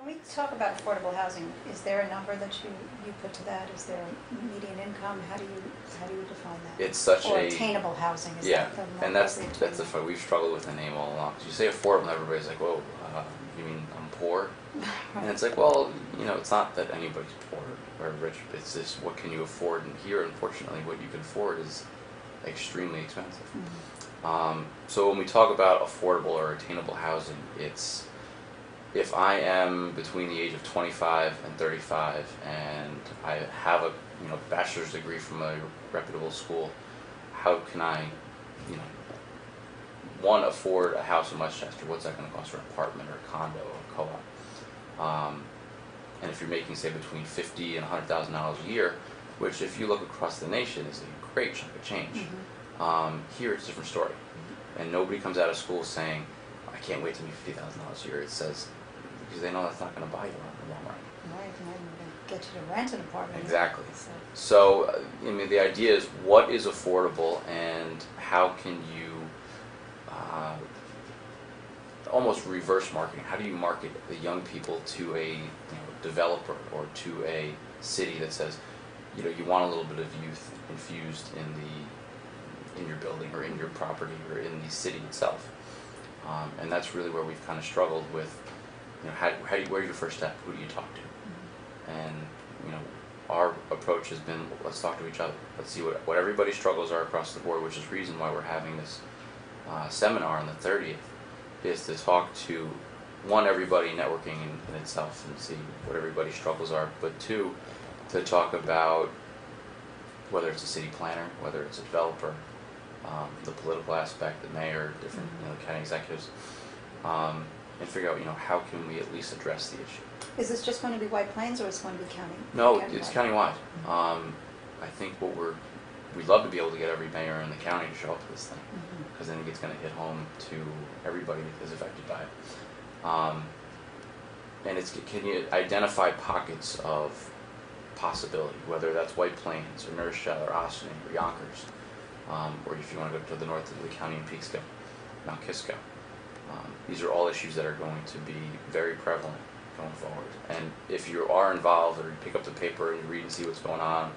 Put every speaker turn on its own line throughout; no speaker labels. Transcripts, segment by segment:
When we talk about affordable housing, is there a number that you put to that? Is there a median income? How do you define that?
It's such
or
a
attainable housing. Is
yeah,
that the more
and that's
appropriate
the
term?
fun. We've struggled with the name all along. Because you say affordable, and everybody's like, "Whoa, you mean I'm poor?" And it's like, well, it's not that anybody's poor or rich. It's just what can you afford. And here, unfortunately, what you can afford is extremely expensive.
Mm-hmm.
So when we talk about affordable or attainable housing, it's if I am between the age of 25 and 35 and I have a bachelor's degree from a reputable school, how can I, one, afford a house in Westchester? What's that going to cost for an apartment or a condo or a co-op? And if you're making, say, between $50,000 and $100,000 a year, which if you look across the nation is a great chunk of change, here it's a different story. And nobody comes out of school saying, I can't wait to make $50,000 a year. It says, because they know that's not going to buy you one in the long run.
Right, and then we're going to get you to rent an apartment.
Exactly. So, the idea is what is affordable and how can you almost reverse marketing. How do you market the young people to a developer or to a city that says, you want a little bit of youth infused in your building or in your property or in the city itself. And that's really where we've kind of struggled with, where's your first step? Who do you talk to? And, our approach has been, let's talk to each other. Let's see what everybody's struggles are across the board, which is the reason why we're having this seminar on the 30th, is to talk to, one, everybody networking in itself and see what everybody's struggles are, but two, to talk about whether it's a city planner, whether it's a developer, the political aspect, the mayor, different county executives, and figure out how can we at least address the issue.
Is this just going to be White Plains or is it going to be county?
No, it's countywide. I think we'd love to be able to get every mayor in the county to show up to this thing, because then it's going to hit home to everybody that is affected by it. And can you identify pockets of possibility, whether that's White Plains or Nourishell or Ossining or Yonkers, or if you want to go to the north of the county in Peekskill, Mount Kisco. These are all issues that are going to be very prevalent going forward. And if you are involved or you pick up the paper and you read and see what's going on,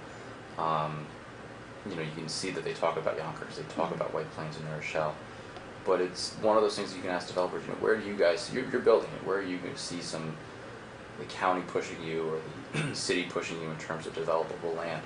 you can see that they talk about Yonkers, they talk about White Plains and Nourishell. But it's one of those things you can ask developers, where do you guys, you're building it, where are you going to see the county pushing you or the city pushing you in terms of developable land?